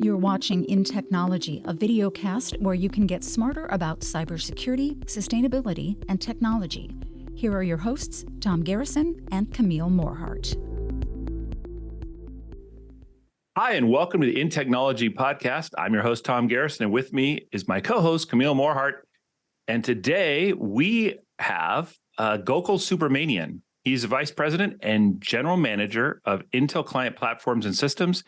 You're watching InTechnology, a video cast where you can get smarter about cybersecurity, sustainability, and technology. Here are your hosts, Tom Garrison and Camille Morhart. Hi, and welcome to the InTechnology podcast. I'm your host, Tom Garrison, and with me is my co-host, Camille Morhart. And today we have Gokul Subramaniam. He's the Vice President and General Manager of Intel Client Platforms and Systems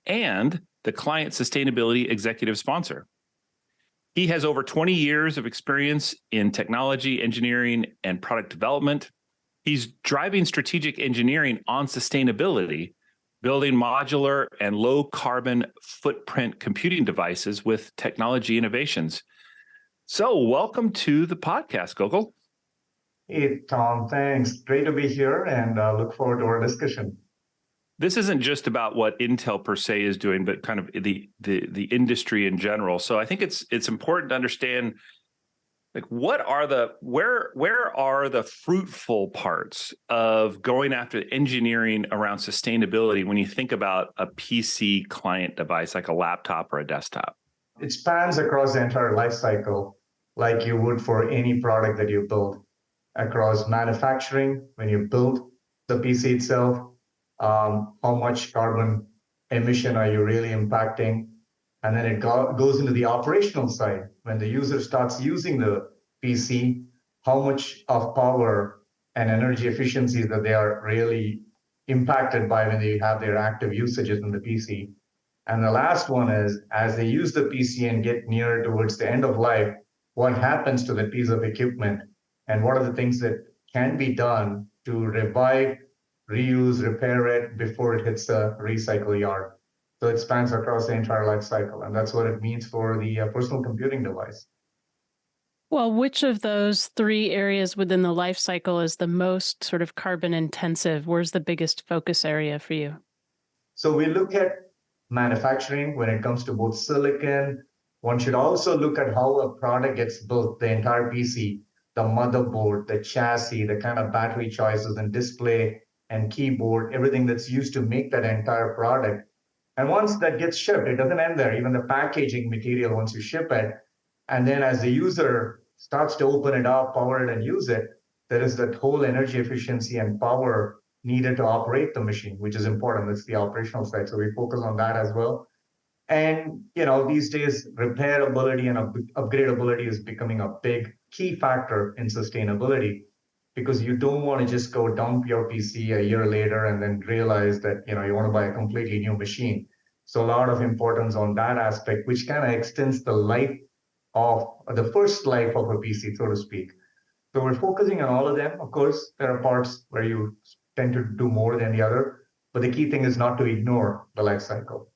and the Client Sustainability Executive Sponsor. He has over 20 years of experience in technology, engineering, and product development. He's driving strategic engineering on sustainability, building modular and low carbon footprint computing devices with technology innovations. So welcome to the podcast, Gokul. Hey, Tom, thanks. Great to be here and look forward to our discussion. This isn't just about what Intel per se is doing, but kind of the industry in general. So I think it's important to understand, like, where are the fruitful parts of going after engineering around sustainability when you think about a PC client device like a laptop or a desktop? It spans across the entire life cycle, like you would for any product that you build, across manufacturing, when you build the PC itself, how much carbon emission are you really impacting? And then it goes into the operational side. When the user starts using the PC, how much of power and energy efficiency that they are really impacted by when they have their active usages in the PC. And the last one is, as they use the PC and get near towards the end of life, what happens to that piece of equipment? And what are the things that can be done to revive, reuse, repair it before it hits the recycle yard? So it spans across the entire life cycle. And that's what it means for the personal computing device. Well, which of those three areas within the life cycle is the most sort of carbon intensive? Where's the biggest focus area for you? So we look at manufacturing when it comes to both silicon. One should also look at how a product gets built, the entire PC, the motherboard, the chassis, the kind of battery choices and display and keyboard, everything that's used to make that entire product. And once that gets shipped, it doesn't end there. Even the packaging material, once you ship it, and then as the user starts to open it up, power it, and use it, there is that whole energy efficiency and power needed to operate the machine, which is important. That's the operational side. So we focus on that as well. And these days, repairability and upgradability is becoming a big key factor in sustainability, because you don't want to just go dump your PC a year later and then realize that you want to buy a completely new machine. So a lot of importance on that aspect, which kind of extends the life of the first life of a PC, so to speak. So we're focusing on all of them. Of course, there are parts where you tend to do more than the other, but the key thing is not to ignore the life cycle.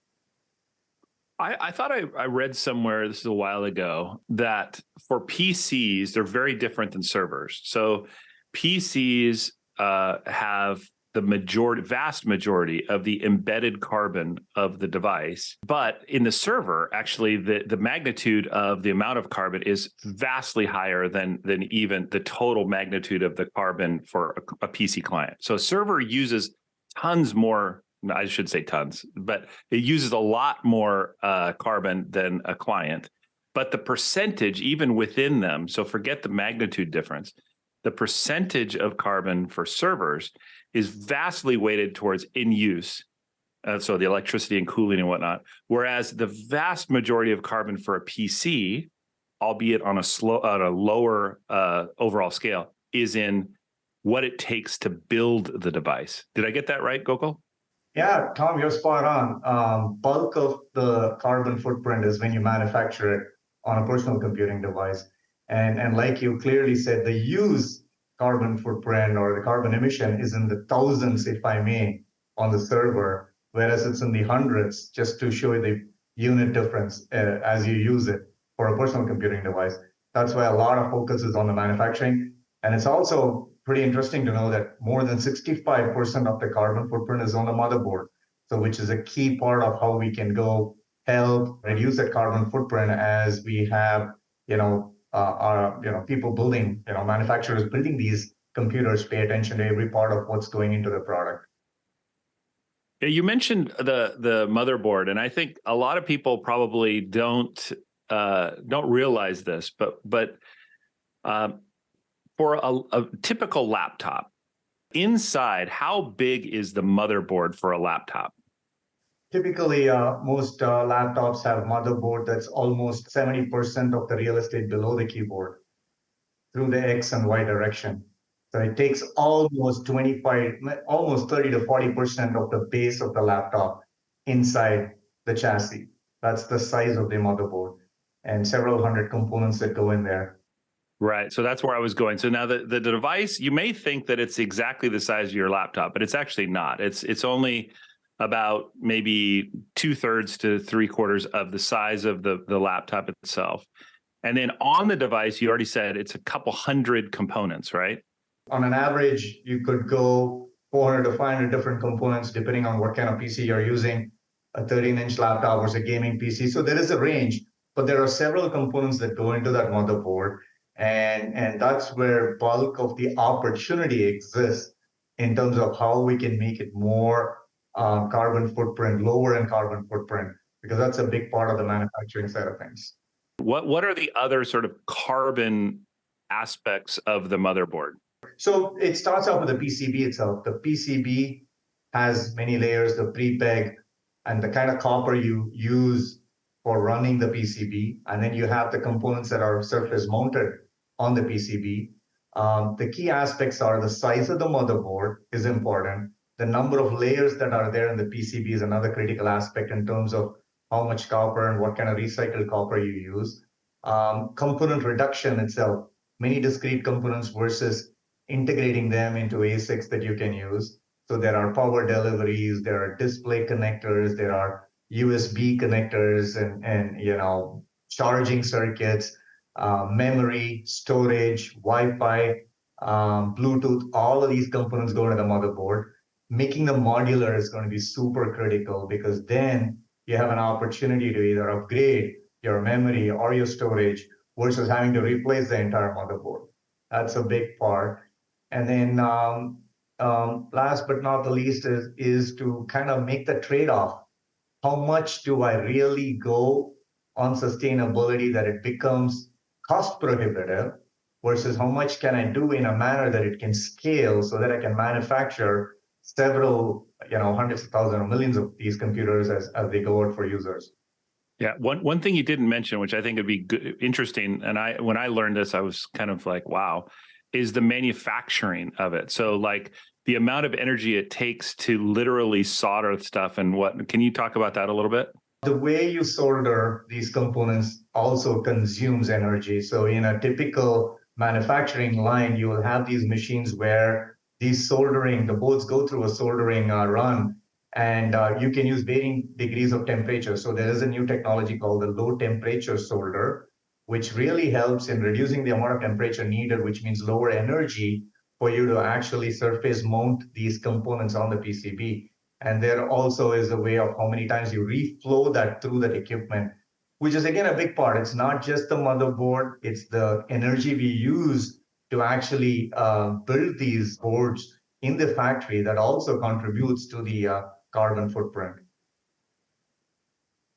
I thought I read somewhere, this is a while ago, that for PCs, they're very different than servers. So PCs have the vast majority of the embedded carbon of the device. But in the server, actually, the magnitude of the amount of carbon is vastly higher than even the total magnitude of the carbon for a PC client. So a server uses tons more, I should say tons, but it uses a lot more carbon than a client. But the percentage, even within them, so forget the magnitude difference, the percentage of carbon for servers is vastly weighted towards in-use, so the electricity and cooling and whatnot, whereas the vast majority of carbon for a PC, albeit on a lower overall scale, is in what it takes to build the device. Did I get that right, Gokul? Yeah, Tom, you're spot on. Bulk of the carbon footprint is when you manufacture it on a personal computing device. And like you clearly said, the use carbon footprint or the carbon emission is in the thousands, if I may, on the server, whereas it's in the hundreds, just to show you the unit difference as you use it for a personal computing device. That's why a lot of focus is on the manufacturing. And it's also pretty interesting to know that more than 65% of the carbon footprint is on the motherboard. So which is a key part of how we can go help reduce that carbon footprint as we have, people building, manufacturers building these computers pay attention to every part of what's going into the product. Yeah, you mentioned the motherboard, and I think a lot of people probably don't realize this, but for a typical laptop, inside, how big is the motherboard for a laptop? Typically, most laptops have motherboard that's almost 70% of the real estate below the keyboard through the X and Y direction. So it takes almost 30 to 40% of the base of the laptop inside the chassis. That's the size of the motherboard and several hundred components that go in there. Right. So that's where I was going. So now the device, you may think that it's exactly the size of your laptop, but it's actually not. It's only about maybe 2/3 to 3/4 of the size of the laptop itself. And then on the device, you already said it's a couple hundred components, right? On an average, you could go 400 to 500 different components depending on what kind of PC you're using, a 13-inch laptop versus a gaming PC. So there is a range, but there are several components that go into that motherboard. And that's where bulk of the opportunity exists in terms of how we can make it more carbon footprint, lower in carbon footprint, because that's a big part of the manufacturing side of things. What are the other sort of carbon aspects of the motherboard? So it starts off with the PCB itself. The PCB has many layers, the pre-peg, and the kind of copper you use for running the PCB. And then you have the components that are surface mounted on the PCB. The key aspects are the size of the motherboard is important. The number of layers that are there in the PCB is another critical aspect in terms of how much copper and what kind of recycled copper you use. Component reduction itself, many discrete components versus integrating them into ASICs that you can use. So there are power deliveries, there are display connectors, there are USB connectors and charging circuits, memory, storage, Wi-Fi, Bluetooth, all of these components go into the motherboard. Making them modular is going to be super critical because then you have an opportunity to either upgrade your memory or your storage versus having to replace the entire motherboard. That's a big part. And then last but not the least is to kind of make the trade-off. How much do I really go on sustainability that it becomes cost prohibitive versus how much can I do in a manner that it can scale so that I can manufacture several, hundreds of thousands or millions of these computers as they go out for users. Yeah, one thing you didn't mention, which I think would be good, interesting, and when I learned this, I was kind of like, wow, is the manufacturing of it. So like the amount of energy it takes to literally solder stuff and what, can you talk about that a little bit? The way you solder these components also consumes energy. So in a typical manufacturing line, you will have these machines where the boards go through a soldering run, and you can use varying degrees of temperature. So there is a new technology called the low temperature solder, which really helps in reducing the amount of temperature needed, which means lower energy for you to actually surface mount these components on the PCB. And there also is a way of how many times you reflow that through that equipment, which is again a big part. It's not just the motherboard, it's the energy we use to actually build these boards in the factory that also contributes to the carbon footprint.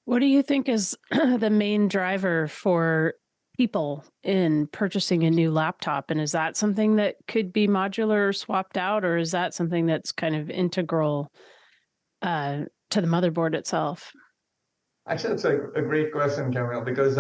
What do you think is the main driver for people in purchasing a new laptop? And is that something that could be modular or swapped out, or is that something that's kind of integral to the motherboard itself? Actually, it's a great question, Camille, because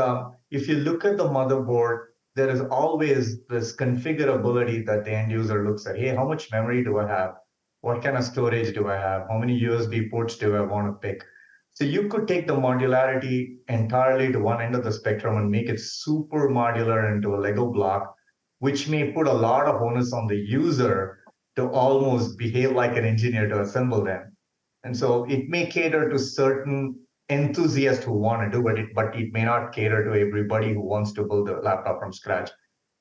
if you look at the motherboard, there is always this configurability that the end user looks at. Hey, how much memory do I have? What kind of storage do I have? How many USB ports do I want to pick? So you could take the modularity entirely to one end of the spectrum and make it super modular into a Lego block, which may put a lot of onus on the user to almost behave like an engineer to assemble them. And so it may cater to certain enthusiasts who want to do it, but it may not cater to everybody who wants to build a laptop from scratch.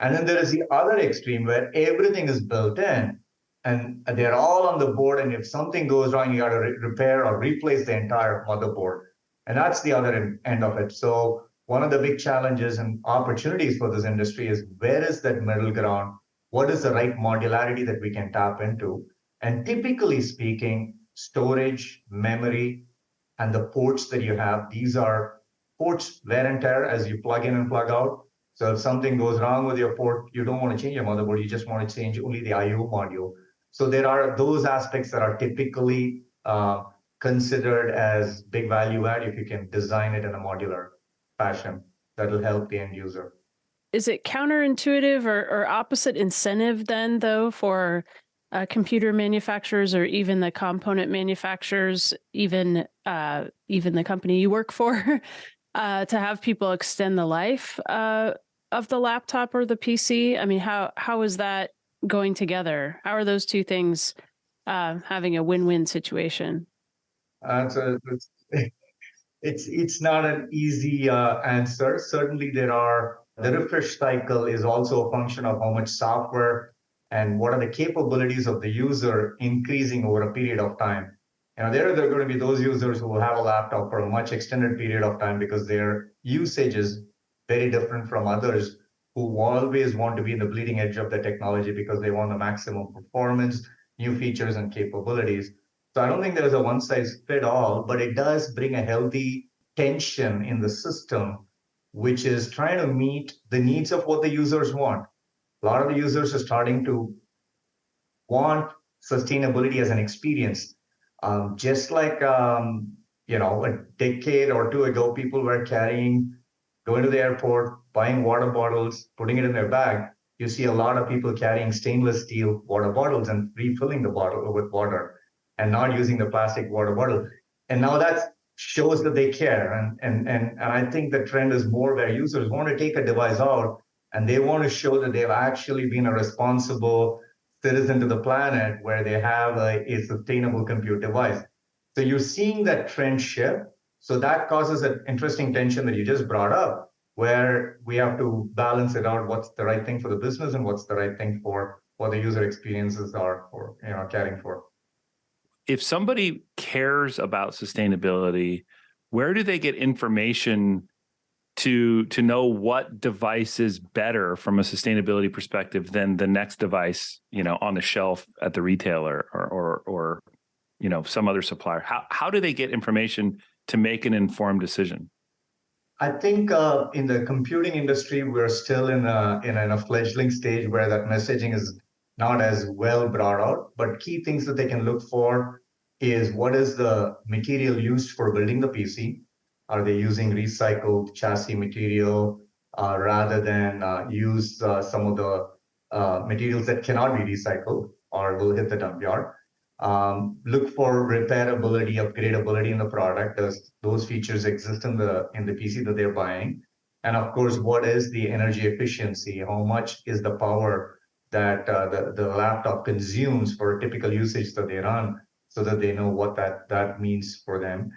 And then there is the other extreme where everything is built in and they're all on the board. And if something goes wrong, you got to repair or replace the entire motherboard. And that's the other end of it. So one of the big challenges and opportunities for this industry is where is that middle ground? What is the right modularity that we can tap into? And typically speaking, storage, memory, and the ports that you have. These are ports wear and tear as you plug in and plug out. So if something goes wrong with your port, you don't want to change your motherboard, you just want to change only the IO module. So there are those aspects that are typically considered as big value add if you can design it in a modular fashion. That will help the end user. Is it counterintuitive or opposite incentive then, though, for computer manufacturers or even the component manufacturers, even the company you work for, to have people extend the life of the laptop or the PC? I mean, how is that going together? How are those two things having a win-win situation? It's not an easy answer. Certainly, the refresh cycle is also a function of how much software and what are the capabilities of the user increasing over a period of time. There are going to be those users who will have a laptop for a much extended period of time because their usage is very different from others who always want to be in the bleeding edge of the technology because they want the maximum performance, new features, and capabilities. So I don't think there's a one size fit all, but it does bring a healthy tension in the system, which is trying to meet the needs of what the users want. A lot of the users are starting to want sustainability as an experience. Just like, a decade or two ago, people were going to the airport, buying water bottles, putting it in their bag. You see a lot of people carrying stainless steel water bottles and refilling the bottle with water and not using the plastic water bottle. And now that shows that they care. And I think the trend is more where users want to take a device out and they want to show that they've actually been a responsible citizen to the planet where they have a sustainable compute device. So you're seeing that trend shift. So that causes an interesting tension that you just brought up, where we have to balance it out. What's the right thing for the business and what's the right thing for what the user experiences are for, caring for. If somebody cares about sustainability, where do they get information to know what device is better from a sustainability perspective than the next device, on the shelf at the retailer or some other supplier? How do they get information to make an informed decision? I think in the computing industry, we're still in a fledgling stage where that messaging is not as well brought out. But key things that they can look for is what is the material used for building the PC? Are they using recycled chassis material rather than use some of the materials that cannot be recycled or will hit the dump yard? Look for repairability, upgradability in the product. Does those features exist in the PC that they're buying? And of course, what is the energy efficiency? How much is the power that the laptop consumes for a typical usage that they run, so that they know what that means for them.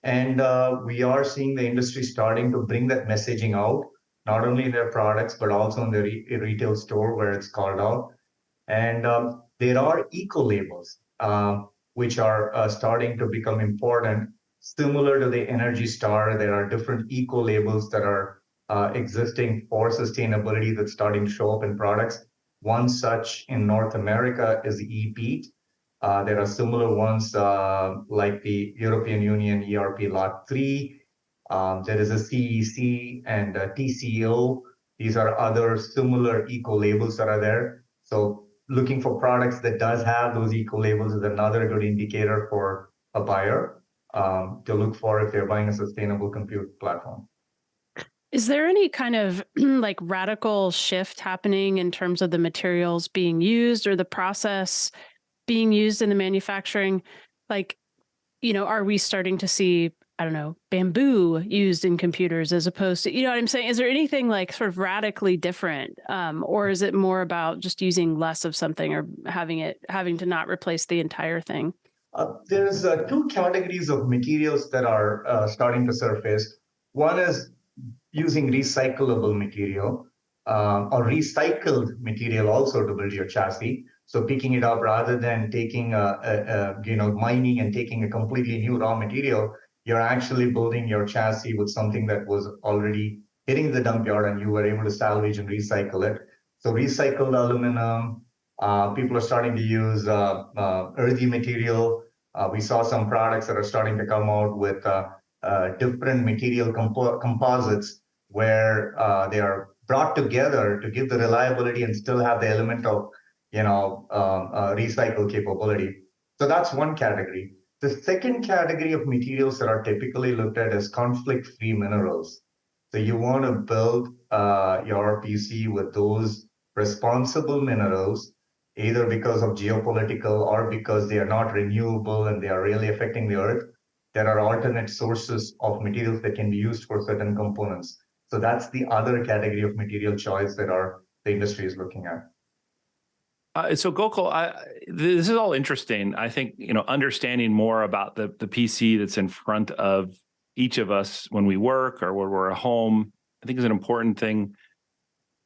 And we are seeing the industry starting to bring that messaging out, not only in their products, but also in the retail store where it's called out. And there are eco labels, which are starting to become important. Similar to the Energy Star, there are different eco labels that are existing for sustainability that's starting to show up in products. One such in North America is EPEAT. There are similar ones like the European Union ERP Lot 3. There is a CEC and a TCO. These are other similar eco labels that are there. So looking for products that does have those eco labels is another good indicator for a buyer to look for if they're buying a sustainable compute platform. Is there any kind of like radical shift happening in terms of the materials being used or the process being used in the manufacturing? Like, are we starting to see, I don't know, bamboo used in computers as opposed to, what I'm saying? Is there anything like sort of radically different? Or is it more about just using less of something or having to not replace the entire thing? There's two categories of materials that are starting to surface. One is using recyclable material or recycled material also to build your chassis. So picking it up rather than taking mining and taking a completely new raw material, you're actually building your chassis with something that was already hitting the dump yard and you were able to salvage and recycle it. So recycled aluminum, people are starting to use earthy material. We saw some products that are starting to come out with different material composites where they are brought together to give the reliability and still have the element of, recycle capability. So that's one category. The second category of materials that are typically looked at as conflict-free minerals. So you want to build your PC with those responsible minerals, either because of geopolitical or because they are not renewable and they are really affecting the earth. There are alternate sources of materials that can be used for certain components. So that's the other category of material choice that the industry is looking at. So Gokul, this is all interesting. I think, understanding more about the PC that's in front of each of us when we work or when we're at home, I think is an important thing.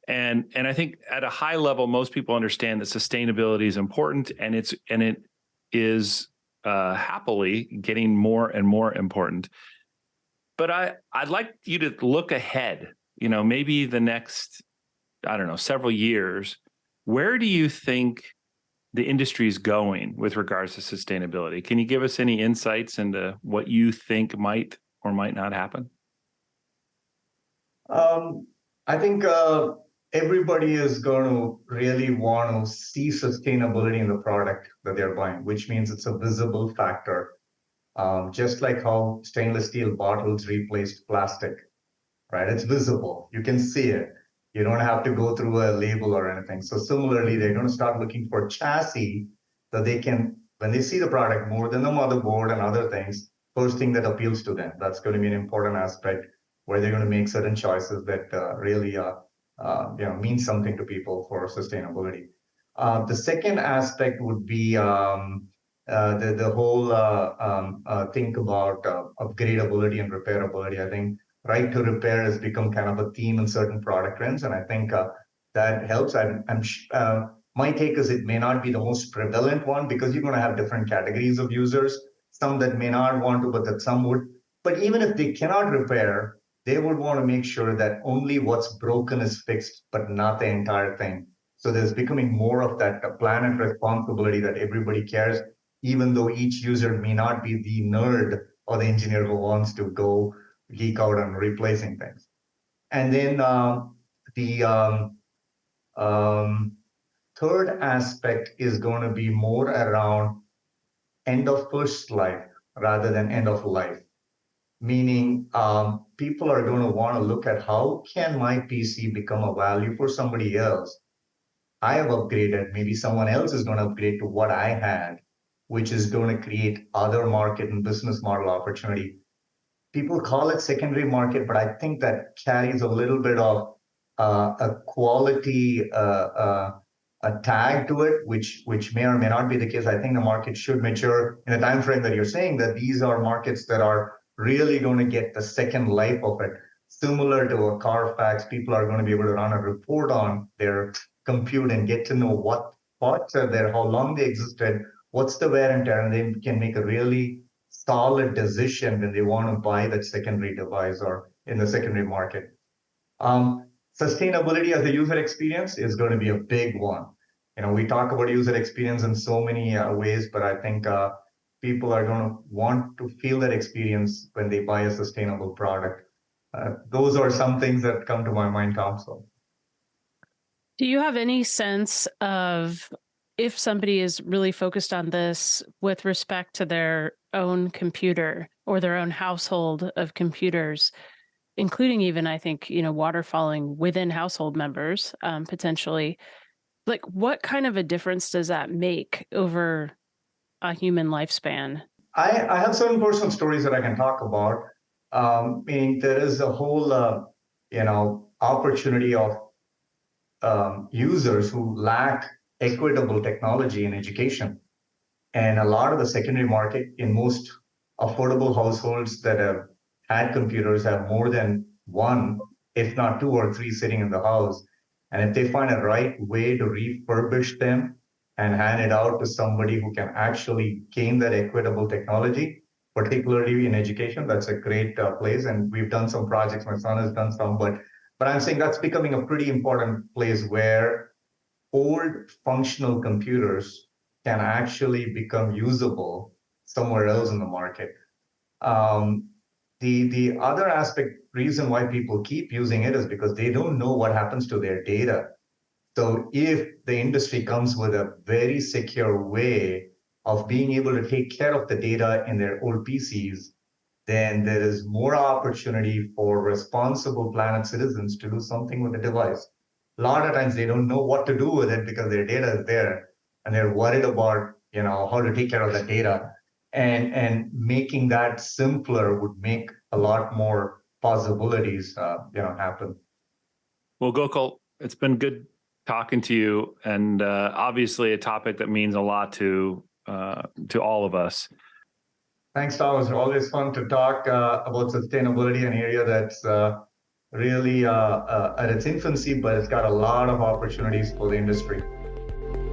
And I think at a high level, most people understand that sustainability is important, and it is happily getting more and more important. But I'd like you to look ahead, maybe the next, several years. Where do you think the industry is going with regards to sustainability? Can you give us any insights into what you think might or might not happen? I think everybody is going to really want to see sustainability in the product that they're buying, which means it's a visible factor. Just like how stainless steel bottles replaced plastic, right? It's visible. You can see it. You don't have to go through a label or anything. So similarly, they're going to start looking for chassis that they can, when they see the product more than the motherboard and other things, first thing that appeals to them. That's going to be an important aspect where they're going to make certain choices that really mean something to people for sustainability. The second aspect would be the whole think about upgradability and repairability. I think right to repair has become kind of a theme in certain product trends, and I think that helps. My take is it may not be the most prevalent one because you're going to have different categories of users, some that may not want to, but that some would. But even if they cannot repair, they would want to make sure that only what's broken is fixed, but not the entire thing. So there's becoming more of that planet responsibility that everybody cares, even though each user may not be the nerd or the engineer who wants to go geek out on replacing things. And then the third aspect is going to be more around end of first life rather than end of life. Meaning people are going to want to look at how can my PC become a value for somebody else. I have upgraded, maybe someone else is going to upgrade to what I had, which is going to create other market and business model opportunity. People call it secondary market, but I think that carries a little bit of a quality a tag to it, which may or may not be the case. I think the market should mature in a time frame that you're saying that these are markets that are really going to get the second life of it. Similar to a Carfax, people are going to be able to run a report on their compute and get to know what parts are there, how long they existed, what's the wear and tear, and they can make a really solid decision when they want to buy that secondary device or in the secondary market. Sustainability as a user experience is going to be a big one. We talk about user experience in so many ways, but I think people are going to want to feel that experience when they buy a sustainable product. Those are some things that come to my mind, Council. Do you have any sense of if somebody is really focused on this with respect to their own computer or their own household of computers, including even, I think, waterfalling within household members, potentially, like what kind of a difference does that make over a human lifespan? I have certain personal stories that I can talk about. Meaning there is a whole, opportunity of users who lack equitable technology in education. And a lot of the secondary market in most affordable households that have had computers have more than one, if not two or three sitting in the house. And if they find a right way to refurbish them and hand it out to somebody who can actually gain that equitable technology, particularly in education, that's a great place. And we've done some projects. My son has done some, but I'm saying that's becoming a pretty important place where old functional computers can actually become usable somewhere else in the market. The other reason why people keep using it is because they don't know what happens to their data. So if the industry comes with a very secure way of being able to take care of the data in their old PCs, then there is more opportunity for responsible planet citizens to do something with the device. A lot of times they don't know what to do with it because their data is there and they're worried about, how to take care of that data. And making that simpler would make a lot more possibilities, happen. Well, Gokul, it's been good talking to you, and obviously a topic that means a lot to all of us. Thanks, Tom. It's always fun to talk about sustainability, an area that's really at its infancy, but it's got a lot of opportunities for the industry.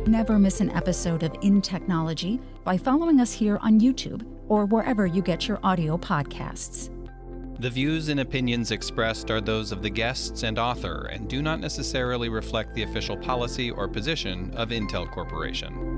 Never miss an episode of InTechnology by following us here on YouTube or wherever you get your audio podcasts. The views and opinions expressed are those of the guests and author and do not necessarily reflect the official policy or position of Intel Corporation.